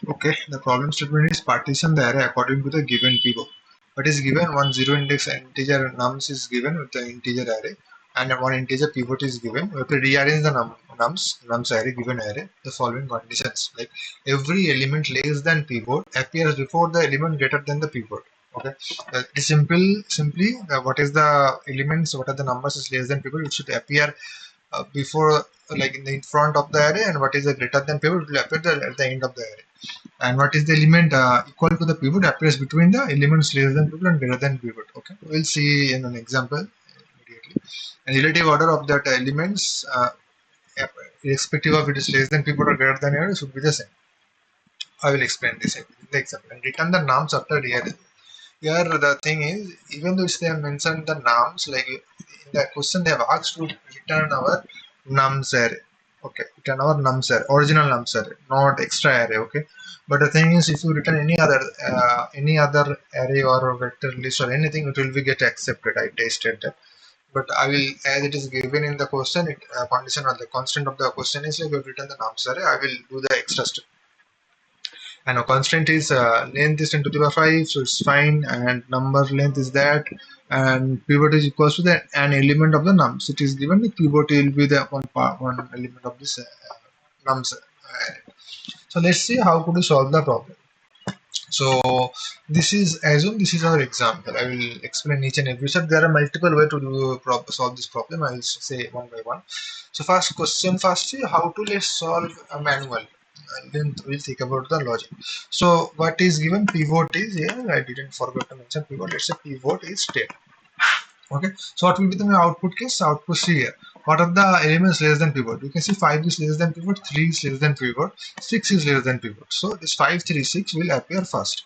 Okay, the problem statement is partition the array according to the given pivot. What is given? One zero index integer nums is given with the integer array, and one integer pivot is given. We have to rearrange the nums array given array. The following conditions, like every element less than pivot appears before the element greater than the pivot. Okay, it is simply what is the elements, what are the numbers is less than pivot, it should appear before, like in front of the array, and what is the greater than pivot will appear at the end of the array, and what is the element equal to the pivot appears between the elements less than pivot and greater than pivot. Okay, we'll see in an example immediately. And relative order of that elements, irrespective of it is less than pivot or greater than pivot, should be the same. I will explain this in the example. And return the nums after rearrangement. Here the thing is, even though they have mentioned the nums, like in the question they have asked to return our nums array. Okay, return our nums array, original nums array, not extra array. Okay, but the thing is, if you return any other array or vector list or anything, it will be get accepted. I tested that, but I will, as it is given in the question, condition or the constant of the question is like you return the nums array. I will do the extra step. And a constant is length is 10 to the power 5, so it's fine, and number length is that, and pivot is equals to the an element of the nums. It is given the pivot will be the one element of this nums. So let's see how could we solve the problem. So this is, assume this is our example. I will explain each and every step. There are multiple ways to do solve this problem. I will say one by one. So first question, how to let's solve a manual. And then we'll think about the logic. So what is given? Pivot is here. I didn't forget to mention pivot. Let's say pivot is 10. Okay. So what will be the output case? Output see here. What are the elements less than pivot? You can see 5 is less than pivot, 3 is less than pivot, 6 is less than pivot. So this 5, 3, 6 will appear first.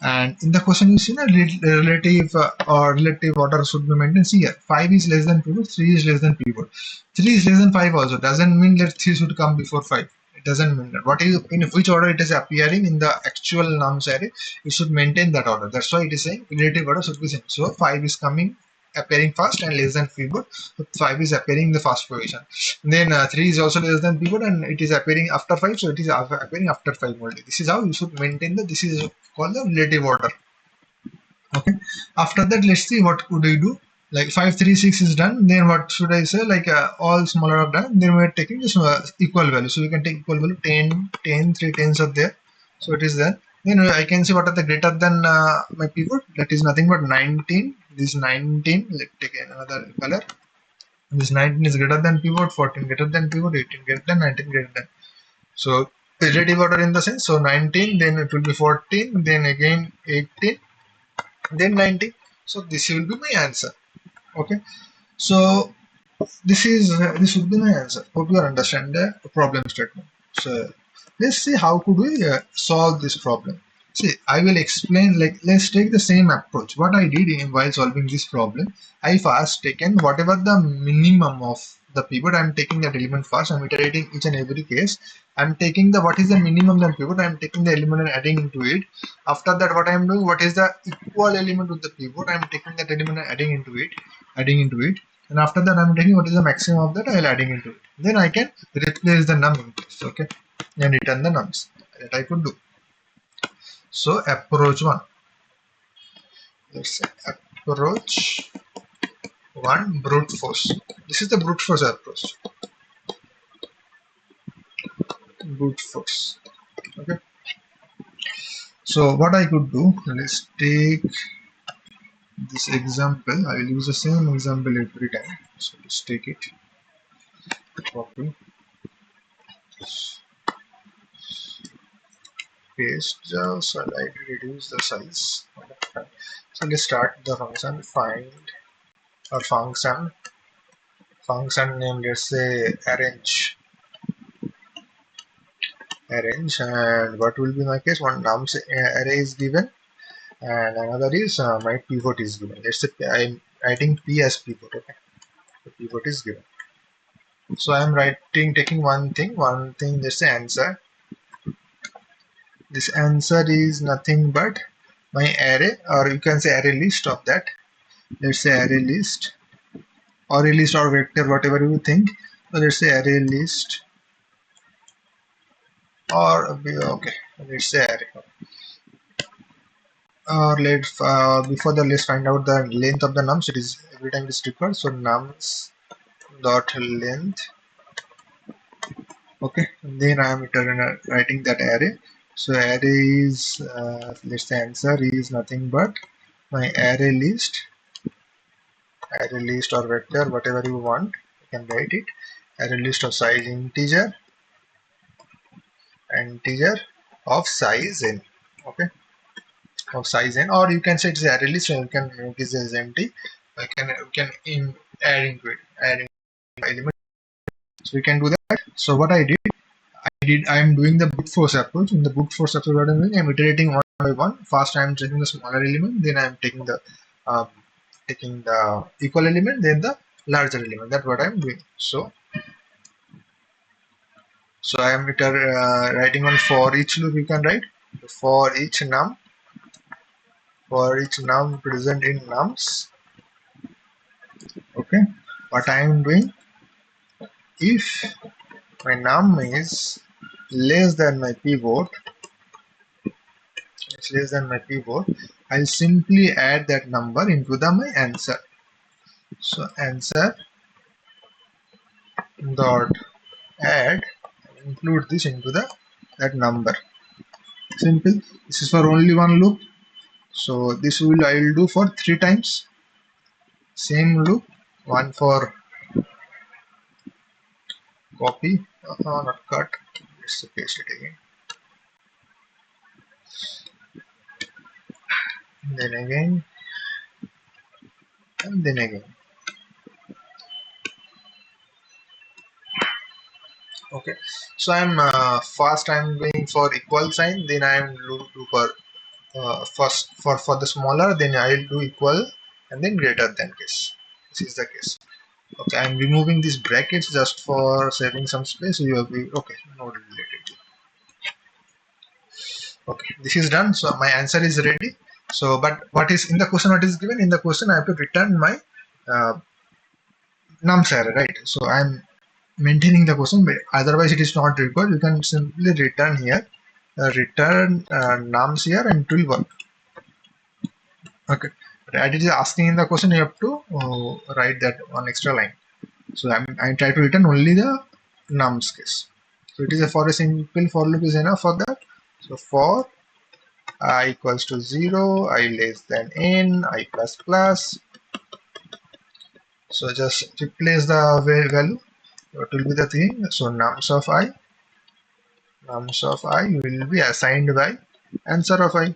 And in the question you see the relative order should be maintained. See here, 5 is less than pivot, 3 is less than pivot. 3 is less than 5 also. Doesn't mean that 3 should come before 5. It doesn't mean that. What is in which order it is appearing in the actual nums array, you should maintain that order. That's why it is saying relative order should be same. So 5 is appearing first and less than pivot. So 5 is appearing in the first position. Then 3 is also less than pivot and it is appearing after 5, so it is appearing after 5 only. This is how you should maintain this is called the relative order. Okay, after that let's see what could we do. Like 5, 3, 6 is done, then what should I say, like all smaller are done, then we're taking this equal value. So we can take equal value 10, 10, 3 tens are there, so it is there. Then I can see what are the greater than my pivot, that is nothing but 19. This 19, let's take another color. This 19 is greater than pivot, 14 greater than pivot, 18 greater than, 19 greater than. So relative order in the sense, so 19, then it will be 14, then again 18, then 19. So this will be my answer. Okay, so this would be my answer. Hope you understand the problem statement. So let's see how could we solve this problem. See, I will explain, like let's take the same approach. What I did while solving this problem, I first taken whatever the minimum of the pivot, I'm taking that element first. I'm iterating each and every case. I'm taking the what is the minimum then pivot, I'm taking the element and adding into it. After that, what I'm doing, what is the equal element with the pivot, I'm taking that element and adding into it, and after that I'm taking what is the maximum of that, I'll adding into it. Then I can replace the num in place, okay, and return the nums. That I could do. So approach 1, let's say approach 1, brute force. This is the brute force approach. Brute force. Okay. So what I could do, let's take this example. I will use the same example every time. So let's take it. Copy. Paste. So I like to reduce the size. So let's start the function find or function name, let's say arrange, and what will be my case, one nums array is given and another is my pivot is given. Let's say I'm writing p as pivot. Okay, the pivot is given, so I'm taking one thing, let's say answer. This answer is nothing but my array, or you can say array list of that. Let's say array list or vector, whatever you think. So let's say array list okay, let's say array. Let's before that, let's find out the length of the nums. It is every time it is required. So nums dot length. Okay, then I am writing that array. So array is let's say answer is nothing but my array list or vector, whatever you want. You can write it. Array list of size integer of size n. Okay, of size n, or you can say it's array list, and you can make this as empty. You can add in element. So we can do that. So what I am doing the brute force approach. In the brute force approach, what I'm doing, I'm iterating one by one. First, I'm taking the smaller element, then I'm taking the equal element, then the larger element. That's what I'm doing. So I am writing on for each loop. You can write for each num present in nums. Okay, what I am doing, if my num is less than my pivot, I'll simply add that number into my answer. So answer dot add, include this into that number. Simple. This is for only one loop. So this I will do for 3 times. Same loop. One for copy, not cut. Let's paste it again. Then again, and then again. Okay, so I'm going for equal sign, then I'm do for first for the smaller, then I'll do equal and then greater than case. This is the case. Okay, I'm removing these brackets just for saving some space. You agree? Okay, node related. Okay, this is done. So my answer is ready. So, but what is in the question? What is given in the question? I have to return my uh, nums array, right? So I'm maintaining the question, but otherwise it is not required. You can simply return here, return nums here, and it will work. Okay, but it is asking in the question, you have to write that one extra line. So I try to return only the nums case. So it is for a simple for loop is enough for that. So for I equals to 0, I less than n, I plus plus. So just replace the value. What will be the thing? So nums of I will be assigned by answer of I.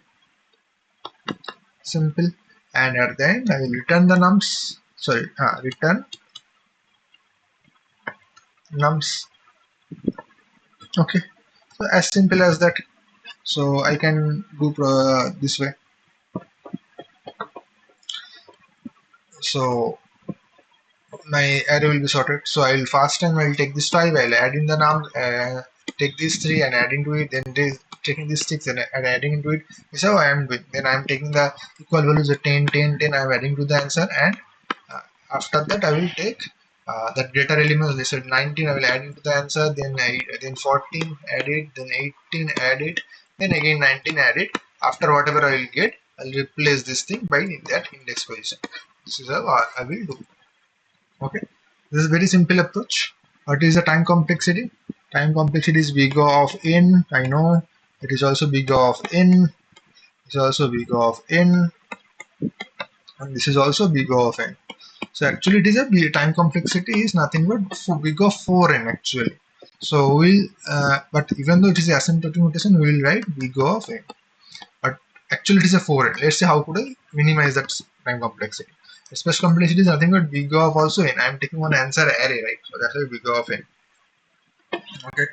Simple. And at the end, I will return the nums. Sorry, return nums. Okay. So as simple as that. So I can do this way. So my array will be sorted. So I will first time I will take this 5, I will add in the num, take these 3 and add into it, then taking these 6 and adding into it. This is how I am doing. Then I am taking the equal values of 10, 10, 10, I am adding to the answer, and after that I will take that greater element. They said 19, I will add into the answer, then 14 add it, then 18 add it, then again 19 add it. After whatever I will get, I will replace this thing by that index position. This is how I will do. Okay, this is very simple approach. What is the time complexity? Time complexity is big O of n. I know it is also big O of n. It's also big O of n, and this is also big O of n. So actually, it is time complexity is nothing but big O of 4n actually. So but even though it is asymptotic notation, we will write big O of n. But actually, it is a 4n. Let's see how could I minimize that time complexity. Special complexity is nothing but big O of also n. I am taking one answer array, right? So that's why big O of n. Okay,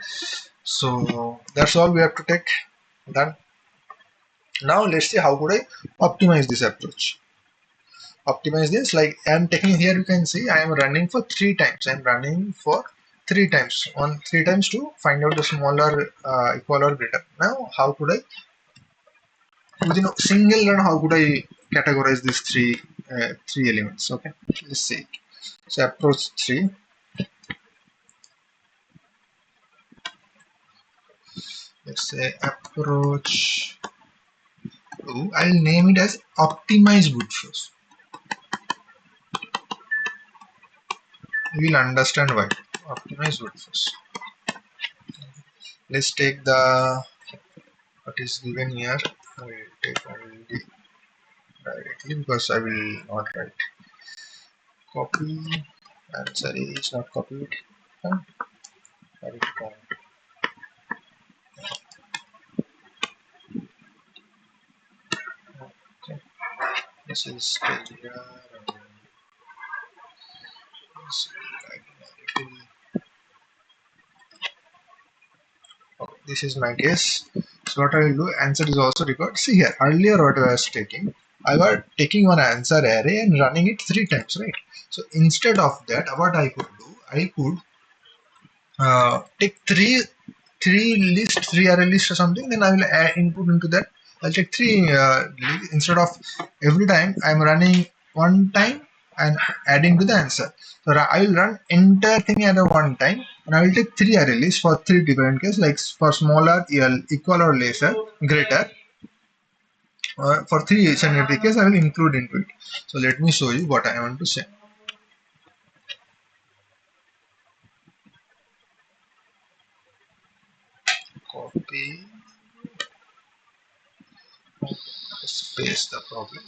so that's all we have to take. Done. Now let's see how could I optimize this approach. Optimize this, like I am taking here, you can see I am running for 3 times. I am running for 3 times, 3 times to find out the smaller equal or greater. Now how could I, within a single run, how could I categorize these three elements? Okay, let's see. So approach 3. let's say approach to, I'll name it as optimize boot force. You will understand why. Optimize boot force. Let's take the what is given here. I will take only directly because I will not write. Copy. Answer is not copied. Fine. Write count. Okay. This is failure. This is my case. So what I will do, answer is also recorded. See here, earlier what I was taking, I was taking one answer array and running it 3 times, right? So instead of that, what I could do, I could take three array list or something, then I will add input into that. I'll take three instead of every time I'm running one time and adding to the answer. So I will run entire thing at a one time, and I will take three array lists for three different cases, like for smaller, equal or lesser, greater. For three each and every case, I will include into it. So let me show you what I want to say. Copy, space the problem.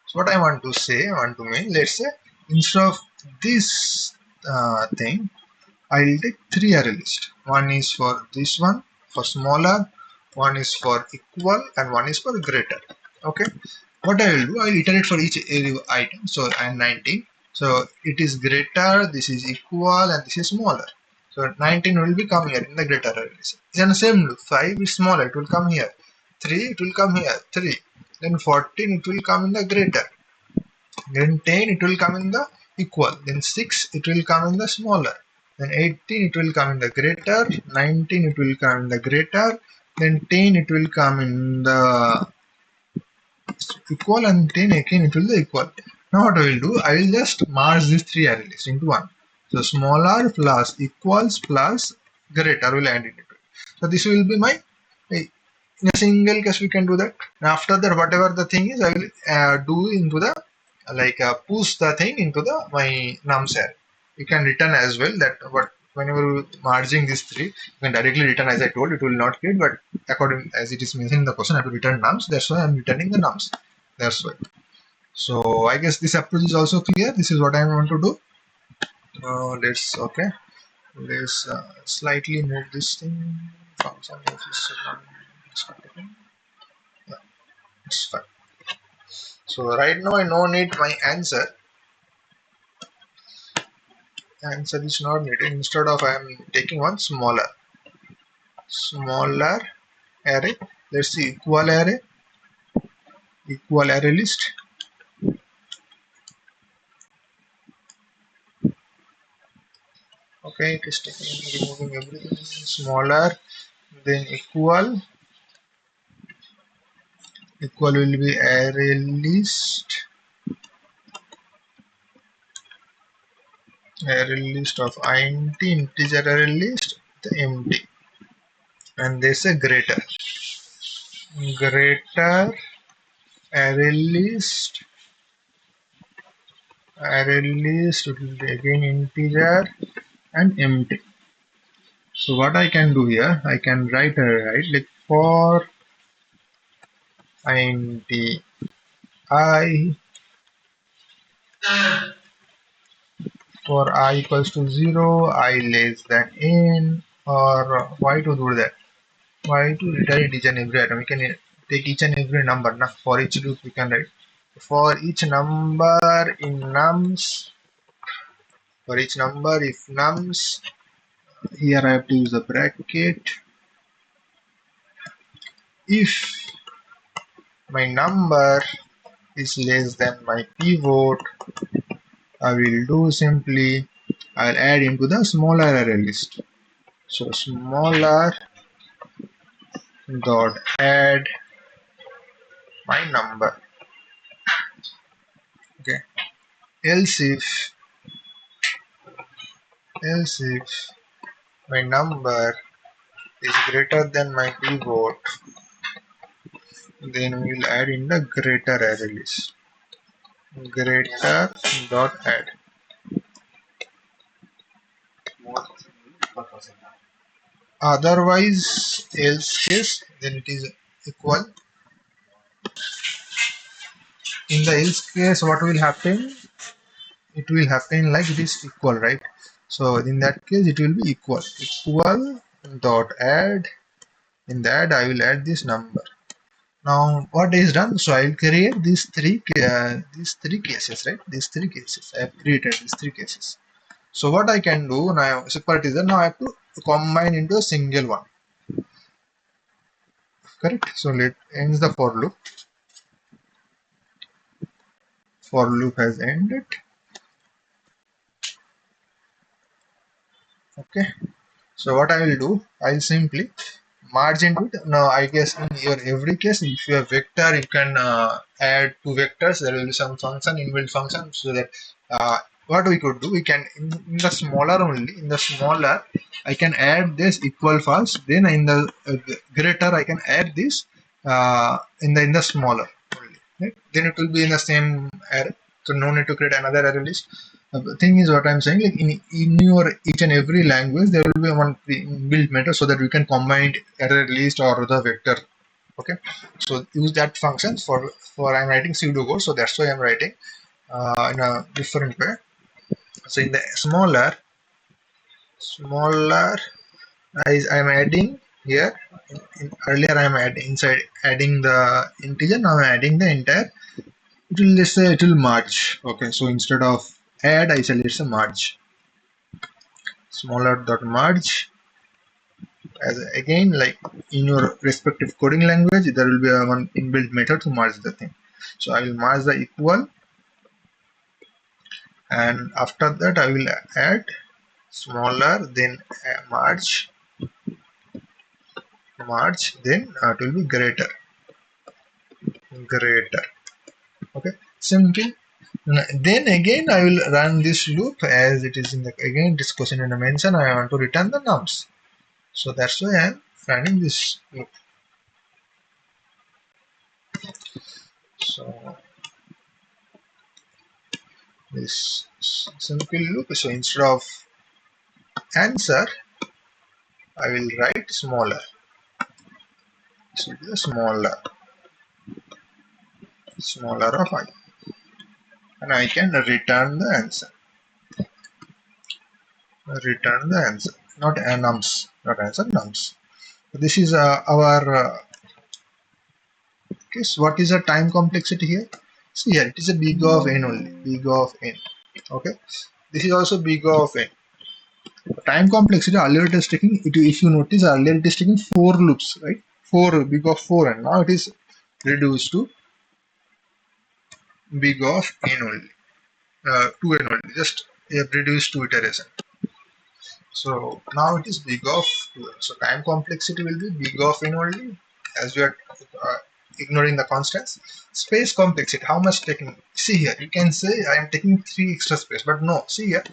So what I want to say, let's say instead of this thing, I'll take three array list. One is for this one, for smaller, one is for equal, and one is for greater. Okay. What I will do, I will iterate for each item. So I am 19. So it is greater, this is equal, and this is smaller. So 19 will be come here in the greater array list. It's in the same loop. 5 is smaller, it will come here. 3, it will come here. 3. Then 14, it will come in the greater. Then 10, it will come in the equal. Then 6, it will come in the smaller. Then 18, it will come in the greater. 19, it will come in the greater. Then 10, it will come in the equal, and 10 again it will be equal. Now what I will do, I will just merge these three array lists into one. So smaller plus equals plus greater will add it. So this will be my, in a single case we can do that. And after that, whatever the thing is, I will do into the push the thing into the my nums array. You can return as well that what whenever merging these three, you can directly return as I told. It will not create, but according as it is mentioned in the question, I have to return nums. That's why I'm returning the nums. That's why. So I guess this approach is also clear. This is what I want to do. Let's okay. Let's slightly move this thing. Function yeah, it's fine. So right now I no need my answer. Answer is not needed. Instead of I am taking one smaller array. Let's see equal array list. Okay, it is taking removing everything smaller, then equal will be array list of int integer array list the empty, and there's a greater array list will be again integer and empty. So what I can do here, I can write like for int I equals to 0, I less than n, or why to do that? Why to return each and every item? We can take each and every number. Now for each loop we can write for each number in nums. For each number, if nums, here I have to use a bracket. If my number is less than my pivot, I will do simply I'll add into the smaller array list. So smaller dot add my number. Okay. Else if else if my number is greater than my pivot, then we will add in the greater array list. Greater dot add. Otherwise, else case, then it is equal. In the else case, what will happen? It will happen like it is equal, right? So in that case, it will be equal. Equal dot add. In that, I will add this number. Now, what is done? So I will create these three cases, right? These three cases. I have created these three cases. So what I can do now, separate is that now I have to combine into a single one. Correct? So let ends the for loop. For loop has ended. Okay. So what I will do, I'll simply merge into it. Now I guess in your every case, if you have vector, you can add two vectors. There will be some function, inbuilt function, so that what we could do, we can in the smaller only, in the smaller, I can add this equal first. Then in the greater, I can add this in the smaller only. Right? Then it will be in the same array. So no need to create another array list. The thing is what I'm saying, like in your each and every language there will be one built method so that we can combine array list or the vector. Okay, so use that functions for I'm writing pseudocode, so that's why I'm writing in a different way. So in the smaller I'm adding here. Earlier I'm adding adding the integer, now I'm adding the entire. It will, let's say it will merge. Okay, so instead of add, I say let's say merge. Smaller dot merge. As again, like in your respective coding language, there will be a one inbuilt method to merge the thing. So I will merge the equal, and after that I will add smaller, then merge, then it will be greater. Okay, simple. Then again I will run this loop as it is in the again this question in the mention. I want to return the nums. So that's why I am running this loop. So this simple loop. So instead of answer, I will write smaller. So it is smaller of I, and I can return the answer. Not nums, not answer, nums. So this is our case. What is the time complexity here? See here, it is a big O of n only, big O of n. Okay, this is also big O of n. Time complexity earlier it is taking it, if you notice earlier it is taking 4 loops, right? 4 big of 4, and now it is reduced to big of n only, 2n only, just reduced to iteration. So now it is big of 2n. So time complexity will be big of n only, as we are ignoring the constants. Space complexity, how much taking? See here, you can say I am taking 3 extra space, but no, see here,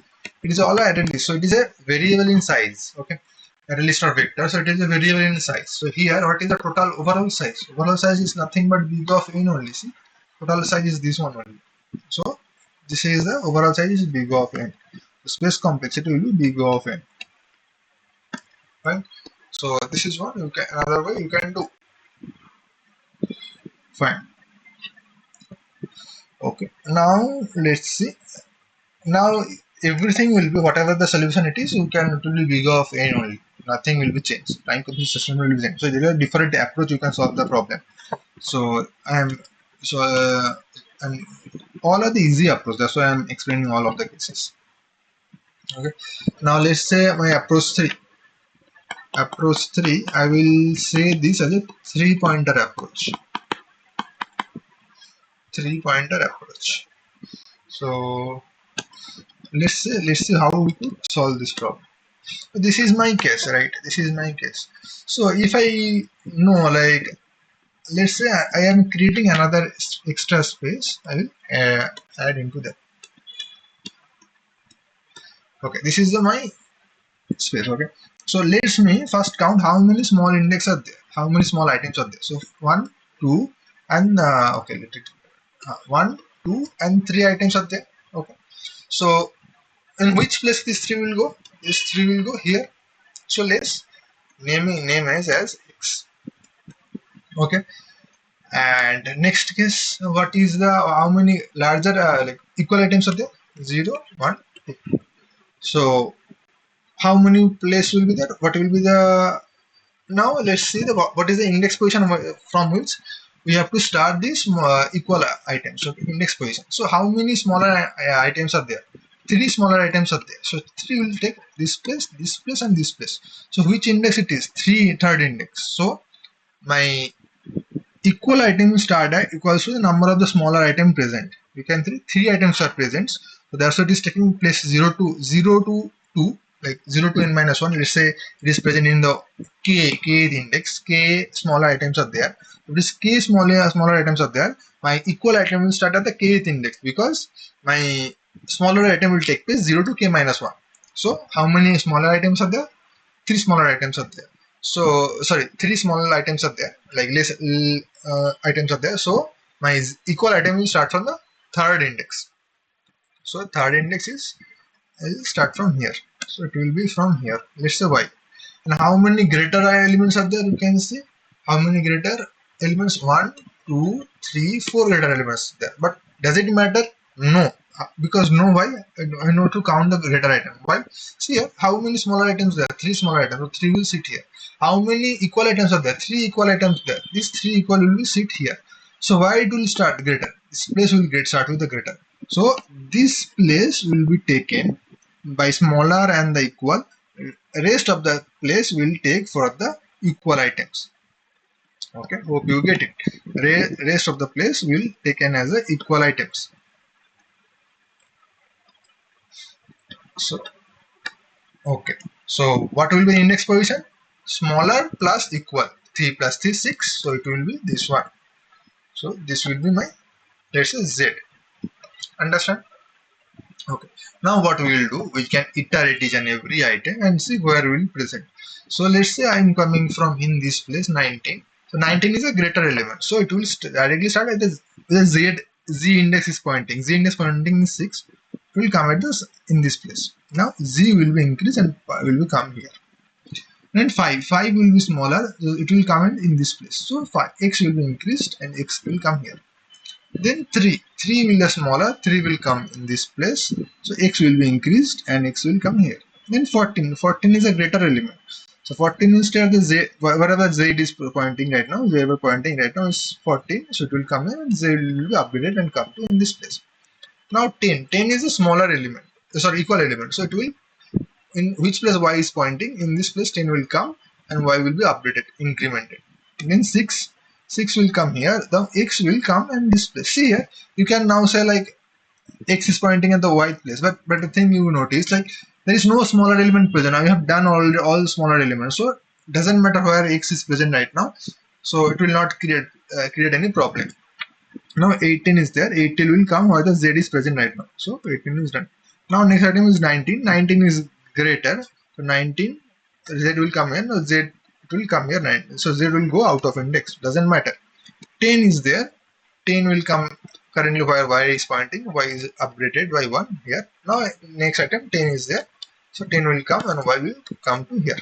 it is all array list, so it is a variable in size. Okay, array list or vector, so it is a variable in size. So here, what is the total overall size? Overall size is nothing but big of n only. See, total size is this one only. So this is the overall size is big of n. The space complexity will be big of n. Right? So this is what you can, another way you can do. Fine. Okay. Now let's see. Now everything will be whatever the solution it is. You can, it will be big of n only. Nothing will be changed. Time complexity system will be changed. So there are different approach you can solve the problem. So and all are the easy approach. That's why I'm explaining all of the cases. Okay. Now let's say my approach 3. Approach 3, I will say this as a 3-pointer approach. 3-pointer approach. So let's see how we could solve this problem. So this is my case, right? This is my case. So if I know, like, let's say I am creating another extra space, I will add into that. Okay, this is my space. Okay, so let's me first count how many small index are there, how many small items are there. So 1, 2, and okay, let it 1, 2, and 3 items are there. Okay, so in which place this 3 will go? This 3 will go here. So let's name as x. Okay, and next case, what is the how many larger like equal items are there? 0, 1, 2. So how many place will be there? What will be the now? Let's see the what is the index position from which we have to start these equal items. So index position. So how many smaller items are there? 3 smaller items are there. So 3 will take this place, and this place. So which index it is? 3 third index. So my equal item start at equals to the number of the smaller item present. You can see 3 items are present. So that's what is taking place 0 to 2, like 0 to n minus 1. Let's say it is present in the k index. K smaller items are there. If this k smaller items are there, my equal item will start at the kth index because my smaller item will take place 0 to k minus 1. So how many smaller items are there? 3 smaller items are there. So sorry, 3 smaller items are there, like less items are there. So my equal item will start from the third index. So third index is will start from here. So it will be from here. Let's say y. And how many greater elements are there? You can see how many greater elements? 1, 2, 3, 4 greater elements there. But does it matter? No. Because no, why? I know to count the greater item. Why? See here, how many smaller items there? 3 smaller items. So 3 will sit here. How many equal items are there? 3 equal items there. These 3 equal will sit here. So why it will start greater? This place will get start with the greater. So this place will be taken by smaller and the equal. Rest of the place will take for the equal items. Okay, hope you get it. Rest of the place will taken as a equal items. So okay, so what will be index position? Smaller plus equal. 3 plus 3 6. So it will be this one. So this will be my, let's say, z. Understand? Okay, now what we will do, we can iterate each and every item and see where we will present. So let's say I am coming from in this place 19. So 19 is a greater element, so it will directly start at the z index is pointing. Z index pointing is 6. It will come at this in this place. Now z will be increased and will be come here. Then 5 will be smaller, so it will come in this place. So 5 x will be increased and x will come here. Then 3 will be smaller, 3 will come in this place. So x will be increased and x will come here. Then 14 is a greater element. So 14 will stay at the z, wherever z is pointing right now, z pointing right now is 14. So it will come here and z will be updated and come to in this place. Now 10 is a smaller element, sorry, equal element. So it will, in which place y is pointing, in this place 10 will come and y will be updated, incremented. Then 6 will come here, the x will come and this place. See here, you can now say like x is pointing at the y place, but the thing you notice, like there is no smaller element present. Now you have done all smaller elements, so doesn't matter where x is present right now, so it will not create any problem. Now 18 is there, 18 will come where the z is present right now, so 18 is done. Now next item is 19. 19 is greater, so 19 z will come here, no, z it will come here 9, so z will go out of index, doesn't matter. 10 is there, 10 will come currently where y is pointing, y is updated by 1 here. Now next item 10 is there, so 10 will come and y will come to here.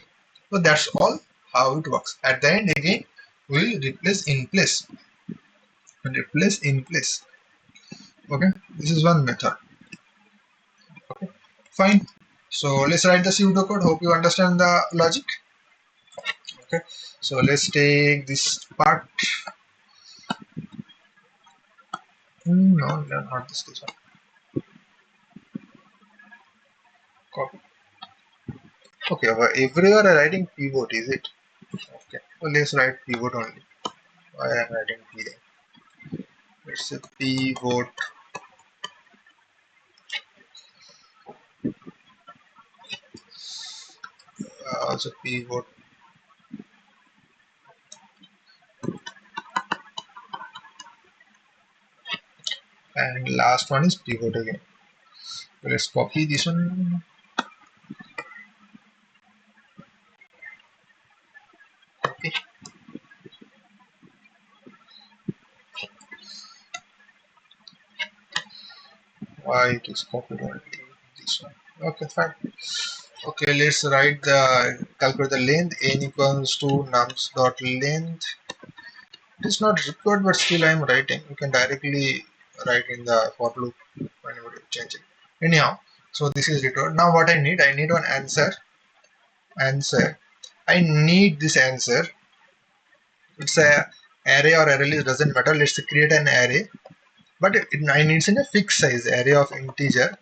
So that's all how it works. At the end again we will replace in place. Okay, this is one method. Okay, fine. So let's write the pseudocode. Hope you understand the logic. Okay, so let's take this part. No, not this one. Copy. Okay, everywhere I'm writing pivot, is it? Okay, well, let's write pivot only. Why I'm writing p there? Let's say pivot. Also pivot. And last one is pivot again. Let's copy this one. Why it is copied only this one. Okay, fine. Okay, let's write the calculate the length. N equals to nums dot length. It is not required, but still I am writing. You can directly write in the for loop whenever you change it. Anyhow, so this is required. Now what I need one answer. I need this answer. It's a array or array list, doesn't matter. Let's create an array, but I need in a fixed size array of integer,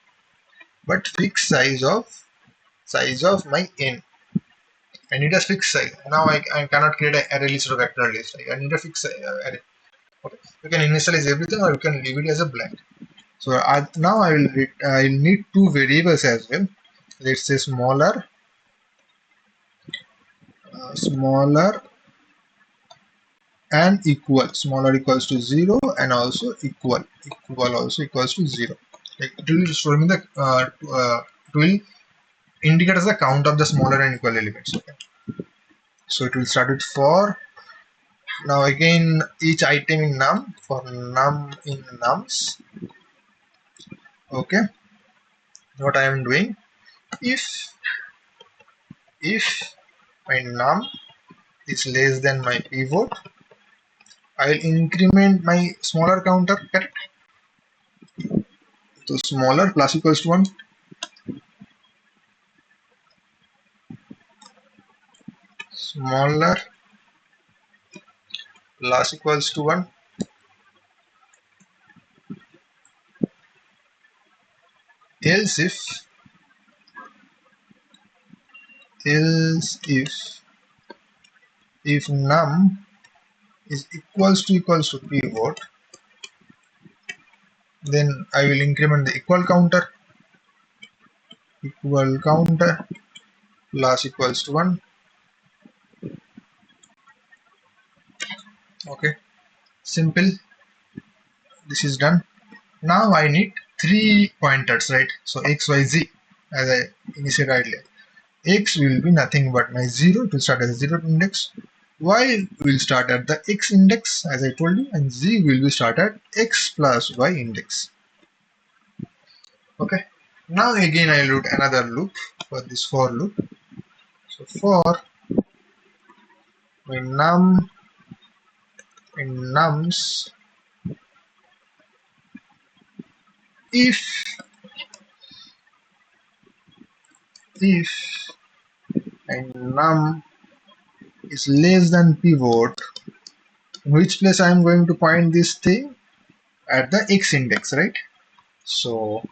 but fixed size of my n. I need a fixed size. Now I cannot create an array list or vector list. I need a fixed array. Okay. You can initialize everything or you can leave it as a blank. So now I'll need two variables as well. Let's say smaller and equal. Smaller equals to 0 and also equal also equals to 0. Like it will show me the it will indicate as the count of the smaller and equal elements. Okay. So it will start with for. Now again each item in num, for num in nums. Okay. What I am doing, if my num is less than my pivot, I will increment my smaller counter, correct? So smaller plus equals to 1. Smaller plus equals to 1. Else if num is equals to pivot, then I will increment the equal counter plus equals to 1. Okay, simple. This is done. Now I need 3 pointers, right? So x, y, z, as I initiated earlier. X will be nothing but my 0, it will start as 0 index. Y will start at the x index, as I told you, and z will be start at x plus y index. Okay. Now again I will do another loop for this for loop. So for my num in nums, if my num is less than pivot, in which place I am going to point this thing? At the x index, right? So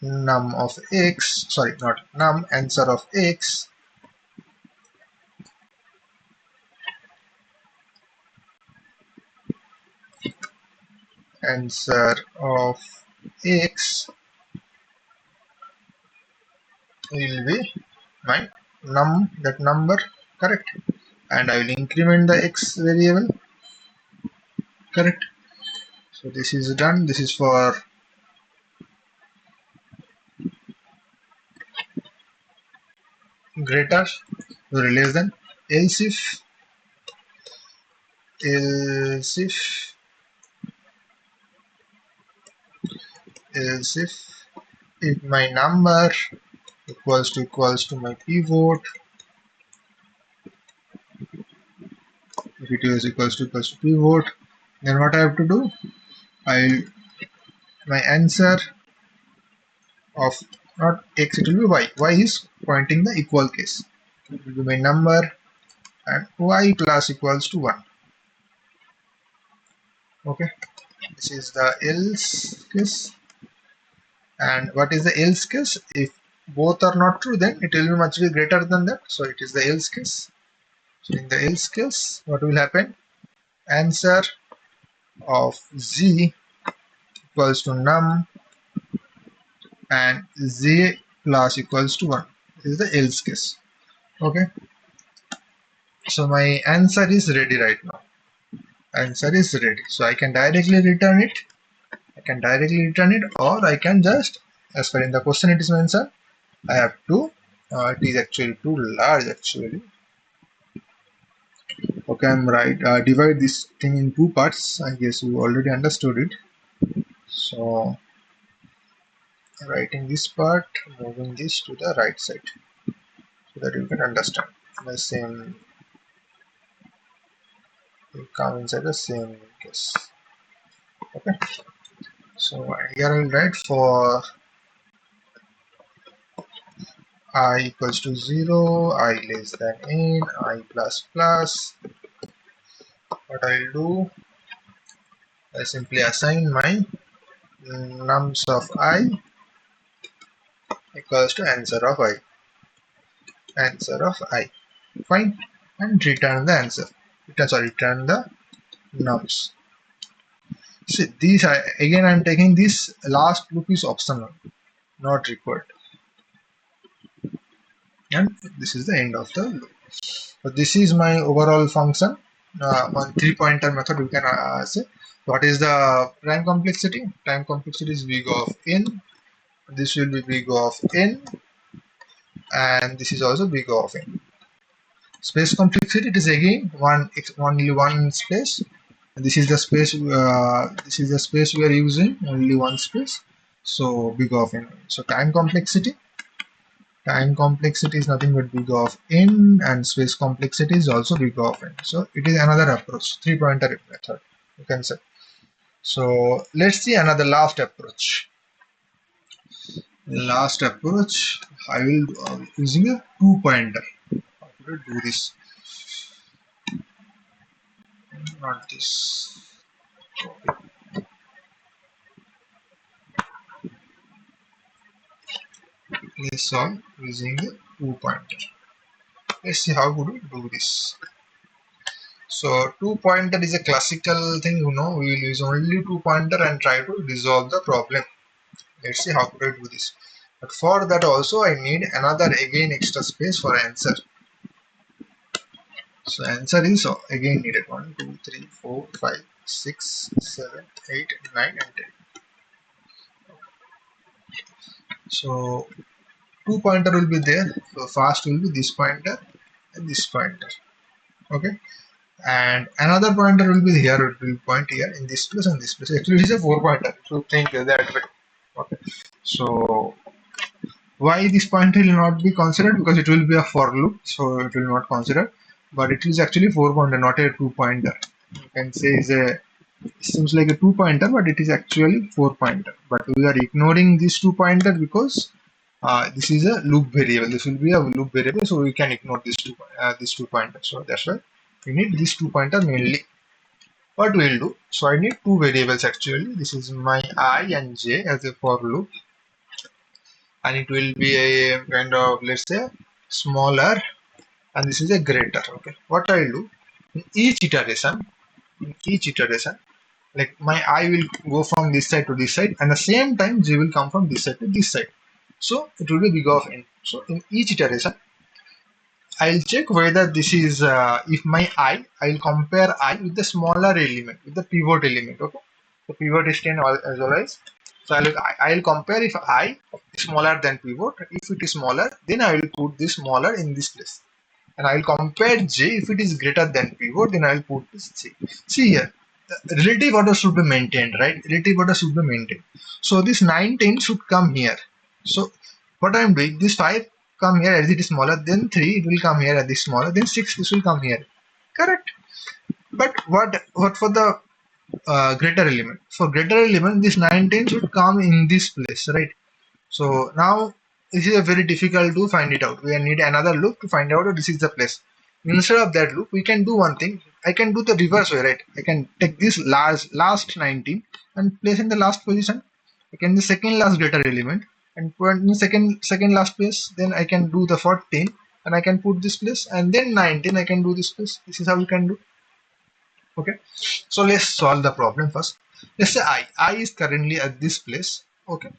num of x, sorry, not num, answer of x will be my that number, correct? And I will increment the x variable, correct? So this is done. This is for greater or less than. Else if my number equals to my pivot, if it is equals to pivot, then what I have to do? My answer of not x, it will be y. Y is pointing the equal case. It will be my number and y plus equals to 1. Okay, this is the else case. And what is the else case? If both are not true, then it will be much greater than that. So it is the else case. So in the else case, what will happen? Answer of z equals to num and z plus equals to 1. This is the else case. Okay. So my answer is ready right now. Answer is ready. So I can directly return it. Or I can just, as per in the question it is mentioned, I have to, it is actually too large actually. Okay, I'm right. Divide this thing in two parts. I guess you already understood it. So writing this part, moving this to the right side so that you can understand the same, will come inside the same case. Okay, so here I will write for I equals to 0, I less than n, I plus plus. What I will do, I simply assign my nums of I equals to answer of I, fine, and return the answer. Return the nums. See, these again I am taking this last loop is optional, not required, and this is the end of the loop. So this is my overall function. On three pointer method, we can say what is the time complexity. Time complexity is big of n. This will be big of n, and this is also big of n. Space complexity, it is again only one space. This is the space. This is the space we are using, only one space. So big of n. So time complexity. Time complexity is nothing but big of n, and space complexity is also big of n. So it is another approach, three pointer method, you can say. So let's see another last approach. Last approach, I will using a two pointer. How to do this? Not this. Let's solve using a two pointer. Let's see how would we do this. So two pointer is a classical thing, we will use only two pointer and try to resolve the problem. Let's see how could I do this. But for that also I need another again extra space for answer. So answer is again needed 1, 2, 3, 4, 5, 6, 7, 8, 9 and 10. So two pointer will be there. So first will be this pointer and this pointer. Okay. And another pointer will be here, it will point here in this place and this place. Actually it is a 4 pointer. So think that way. Okay. So why this pointer will not be considered? Because it will be a for loop, so it will not consider. But it is actually 4 pointer, not a 2 pointer. You can say it seems like a 2 pointer, but it is actually 4 pointer. But we are ignoring this 2 pointer because this is a loop variable. This will be a loop variable, so we can ignore this two pointer. So that's why we need this 2 pointer mainly. What we'll do? So I need two variables actually. This is my I and j as a for loop, and it will be a kind of, let's say, smaller, and this is a greater. Okay, what I will do in each iteration, like my I will go from this side to this side, and the same time j will come from this side to this side. So it will be big of n. So in each iteration, I'll check whether this is if my I'll compare I with the smaller element, with the pivot element. Okay, the pivot is 10 as always. So I'll compare if I is smaller than pivot. If it is smaller, then I will put this smaller in this place, and I will compare j. If it is greater than pivot, then I will put this j. See here, the relative order should be maintained, right? Relative order should be maintained. So this 9, 10 should come here. So what I am doing, this 5 come here as it is smaller, then 3 it will come here as this smaller, then 6 this will come here. Correct. But what for the greater element? For greater element, this 9, 10 should come in this place, right? So now this is a very difficult to find it out. We need another loop to find out that this is the place. Instead of that loop, we can do one thing. I can do the reverse way, right? I can take this last 19 and place in the last position. I can the second last greater element and put in second last place. Then I can do the 14 and I can put this place, and then 19 I can do this place. This is how we can do. Okay, so let's solve the problem first. Let's say I is currently at this place. Okay,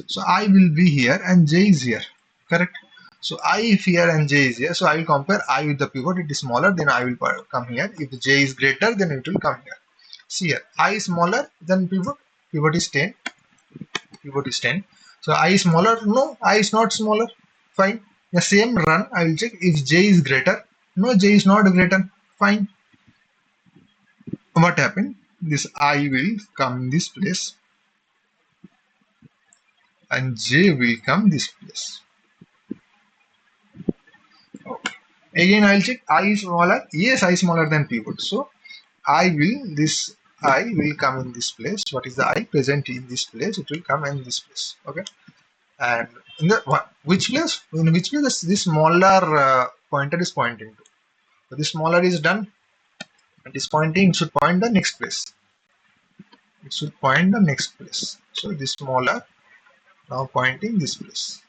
so I will be here and j is here. Correct. So I is here and j is here. So I will compare I with the pivot. It is smaller, then I will come here. If j is greater, then it will come here. See here, I is smaller than pivot. Pivot is 10. Pivot is 10. So I is smaller. No, I is not smaller. Fine. The same run, I will check if j is greater. No, j is not greater. Fine. What happened? This I will come in this place. and j will come this place. Okay. Again I'll check I is smaller. Yes, I is smaller than pivot. So this I will come in this place. What is the I present in this place? It will come in this place. Okay. And in the which place? In which place this smaller pointer is pointing to? So this smaller is done. It is pointing. It should point the next place. It should point the next place. So this smaller now pointing this place.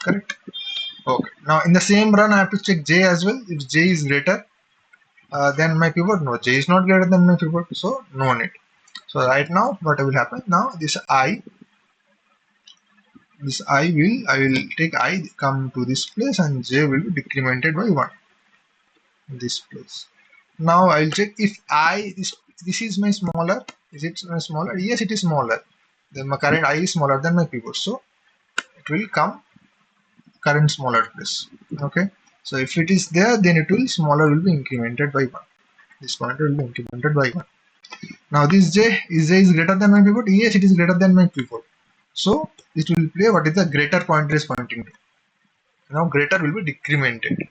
Correct. Okay. Now in the same run, I have to check j as well. If j is greater than my pivot, no, j is not greater than my pivot, so no need. So right now, what will happen? Now I will take I come to this place and j will be decremented by 1 in this place. Now I'll check if this is my smaller. Is it my smaller? Yes, it is smaller. Then my current I is smaller than my pivot, so it will come current smaller place. Okay. So if it is there, then it will smaller will be incremented by 1. This pointer will be incremented by 1. Now this j is greater than my pivot. Yes, it is greater than my pivot. So it will play what is the greater pointer is pointing to. Now greater will be decremented.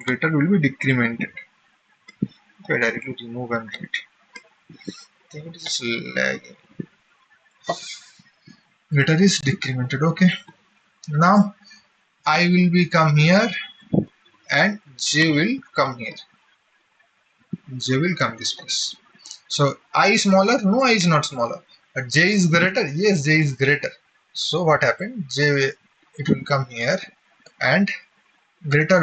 Greater will be decremented. Okay, directly remove and write. I think it is lagging. Greater is decremented. Okay. Now I will be come here and j will come here. J will come this place. So I is smaller? No, I is not smaller. But j is greater? Yes, j is greater. So what happened? It will come here and greater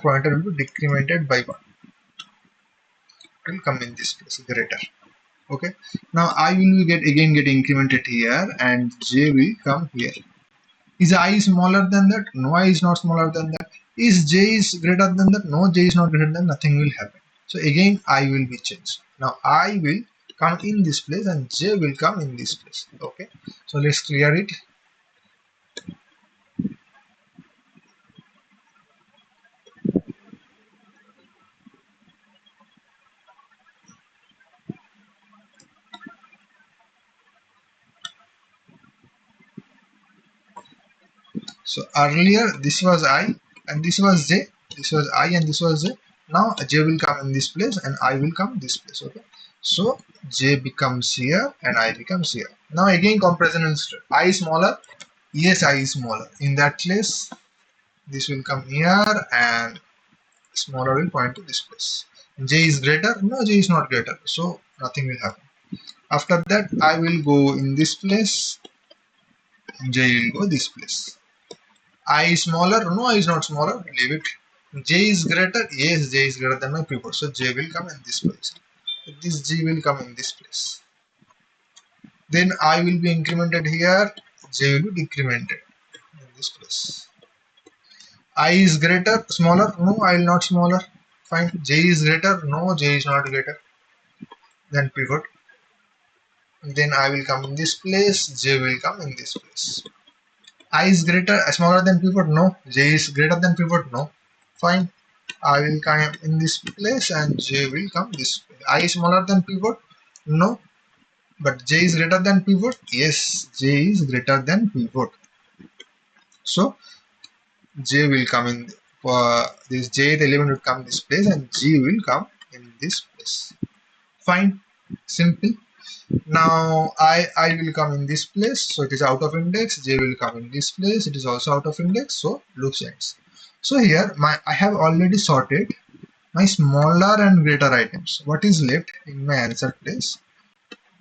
pointer will be decremented by 1. It will come in this place, greater. Okay. Now I will get incremented here and j will come here. Is I smaller than that? No, I is not smaller than that. Is j is greater than that? No, j is not greater than. Nothing will happen. So again I will be changed. Now I will come in this place and j will come in this place. Okay. So let's clear it. So earlier this was I and this was j. This was I and this was j. Now j will come in this place and I will come this place. Okay. So j becomes here and I becomes here. Now again comparison is I smaller. Yes, I is smaller. In that place, this will come here and smaller will point to this place. J is greater? No, j is not greater. So nothing will happen. After that, I will go in this place. J will go this place. I is smaller? No, I is not smaller. Leave it. J is greater? Yes, j is greater than my pivot. So j will come in this place. This j will come in this place. Then I will be incremented here. J will be decremented in this place. I is greater, smaller? No, I will not smaller. Fine. J is greater? No, j is not greater than pivot. Then I will come in this place. J will come in this place. I is greater, smaller than pivot? No. J is greater than pivot? No. Fine. I will come in this place and j will come this place. I is smaller than pivot? No. But j is greater than pivot? Yes, j is greater than pivot. So j will come in this jth element will come this place and g will come in this place. Fine, simple. Now I will come in this place, so it is out of index. J will come in this place, it is also out of index, so loops ends. So here I have already sorted my smaller and greater items. What is left in my answer place?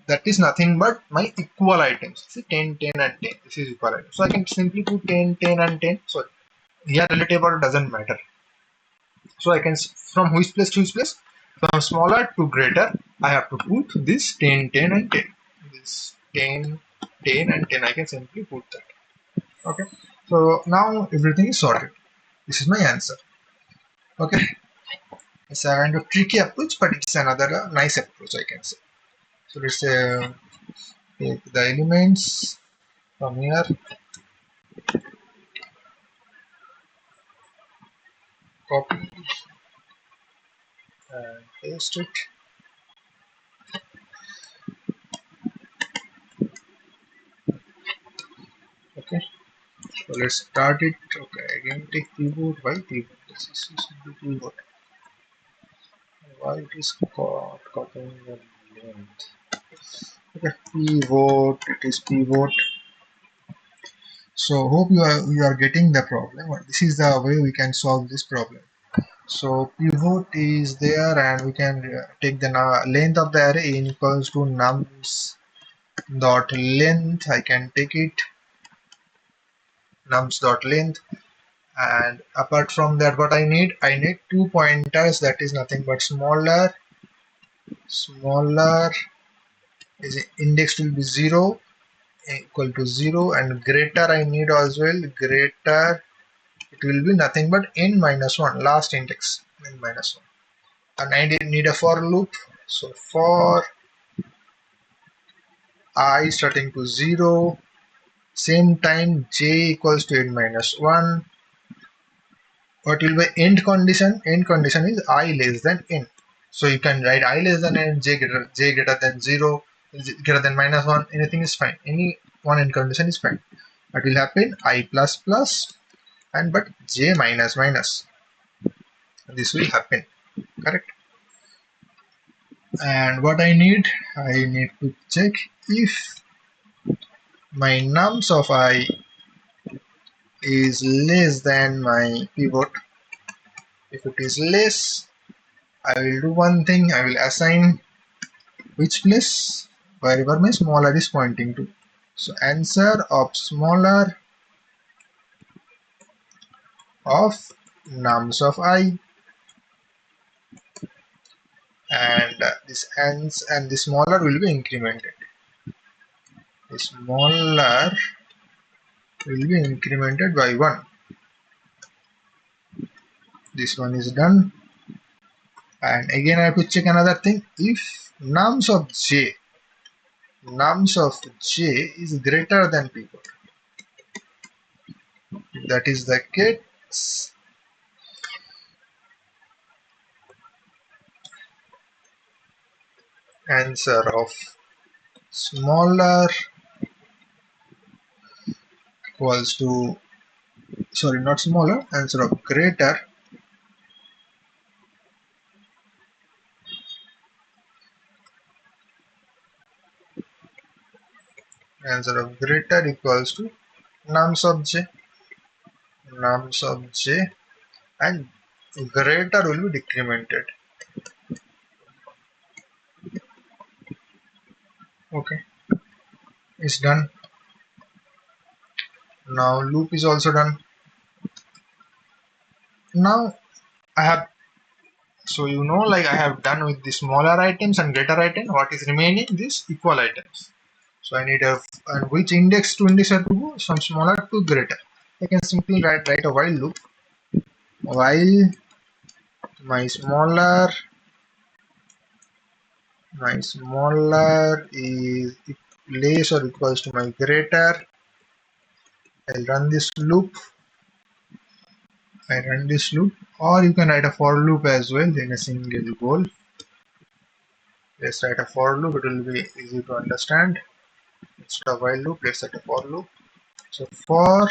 That is nothing but my equal items. See, 10, 10 and 10. This is equal items. So I can simply put 10, 10 and 10. So here relative order doesn't matter. So I can, from which place to which place? From smaller to greater, I have to put this 10, 10 and 10. This 10, 10 and 10. I can simply put that. Okay. So now everything is sorted. This is my answer. Okay. It's a kind of tricky approach, but it's another nice approach, I can say. So let's take the elements from here. Copy and paste it. Okay, so let's start it. Okay, again take pivot. Why pivot? This is pivot. Why it is called copying the length? Okay, pivot. It is pivot. So hope you are getting the problem. This is the way we can solve this problem. So pivot is there, and we can take the length of the array in equals to nums dot length. I can take it nums dot length, and apart from that, what I need two pointers, that is nothing but smaller is index will be 0 equal to 0, and greater I need as well, greater it will be nothing but n minus 1, last index n minus 1, and I need a for loop. So for I starting to 0, same time j equals to n minus 1. What will be end condition? End condition is I less than n. So you can write I less than n, j greater than 0, greater than minus 1, anything is fine. Any one end condition is fine. What will happen? I plus plus and but j minus minus. This will happen, correct? And what I need to check if my nums of I is less than my pivot. If it is less, I will do one thing, I will assign which place wherever my smaller is pointing to. So answer of smaller of nums of I, and this ends and the smaller will be incremented. The smaller will be incremented by 1. This one is done. And again I have to check another thing. If nums of j is greater than pivot, if that is the case, answer of smaller equals to, sorry, not smaller, answer of greater equals to nums of j, and greater will be decremented. Okay, it's done. Now loop is also done. Now I have, so like I have done with the smaller items and greater item. What is remaining? These equal items. So I need and which index to index I have to go from smaller to greater. I can simply write a while loop. While my smaller is less or equals to my greater, I'll run this loop. Or you can write a for loop as well in a single goal. Let's write a for loop, it will be easy to understand. Instead of while loop, let's write a for loop. So for,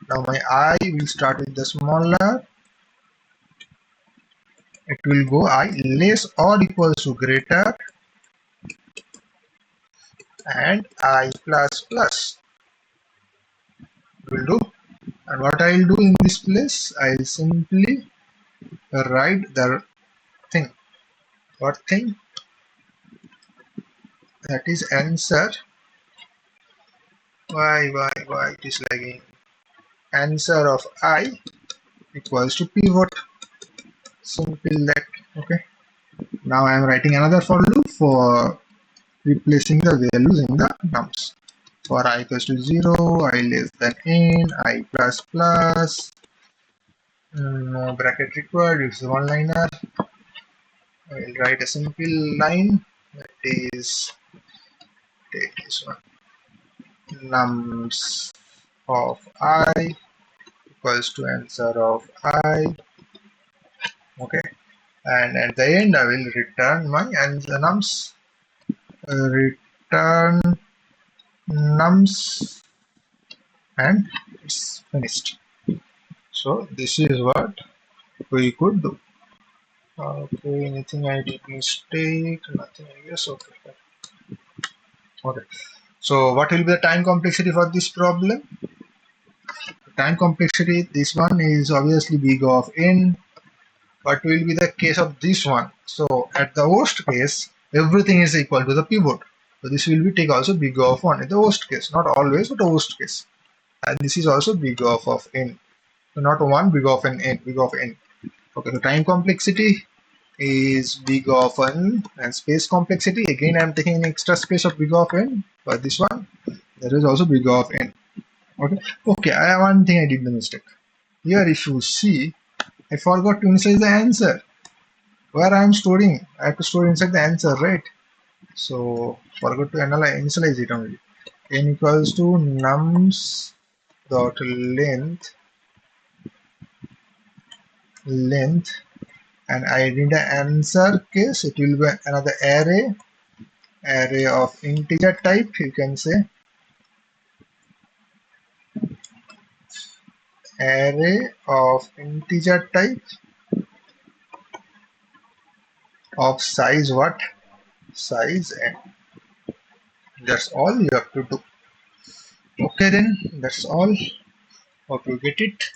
now my I will start with the smaller, it will go I less or equals to greater and I plus plus will do. And what I will do in this place, I will simply write the thing. What thing? That is answer. Why it is lagging? Answer of I equals to pivot. Simple that. Okay. Now I am writing another for loop for replacing the values in the nums. For I equals to 0, I less than n, I plus plus, no bracket required, it's one liner. I will write a simple line, that is, take this one, nums of I equals to answer of I. Okay, and at the end I will return my answer nums, return nums and it's finished. So this is what we could do. Okay, anything I did mistake? Nothing, I guess. Okay. Okay. So what will be the time complexity for this problem? Time complexity, this one is obviously big of n. What will be the case of this one? So at the worst case, everything is equal to the pivot. So this will be take also big of 1 in the worst case. Not always, but the worst case. And this is also big of n. So not 1 big of n, big of n. Okay, so time complexity is big of n, and space complexity, again I am taking an extra space of big of n. For this one, there is also big of n. Okay, I have one thing I did the mistake. Here if you see, I forgot to initialize the answer. Where I am storing, I have to store inside the answer, right? So forgot to initialize it only. N equals to nums dot length, and I need the answer case. It will be another array of integer type, you can say. Array of integer type of size what? Size n. That's all you have to do. Okay then, that's all. Hope you get it.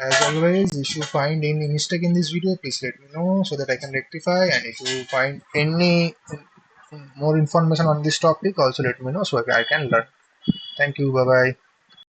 As always, if you find any mistake in this video, please let me know so that I can rectify. And if you find any more information on this topic, also let me know so I can learn. Thank you. Bye bye.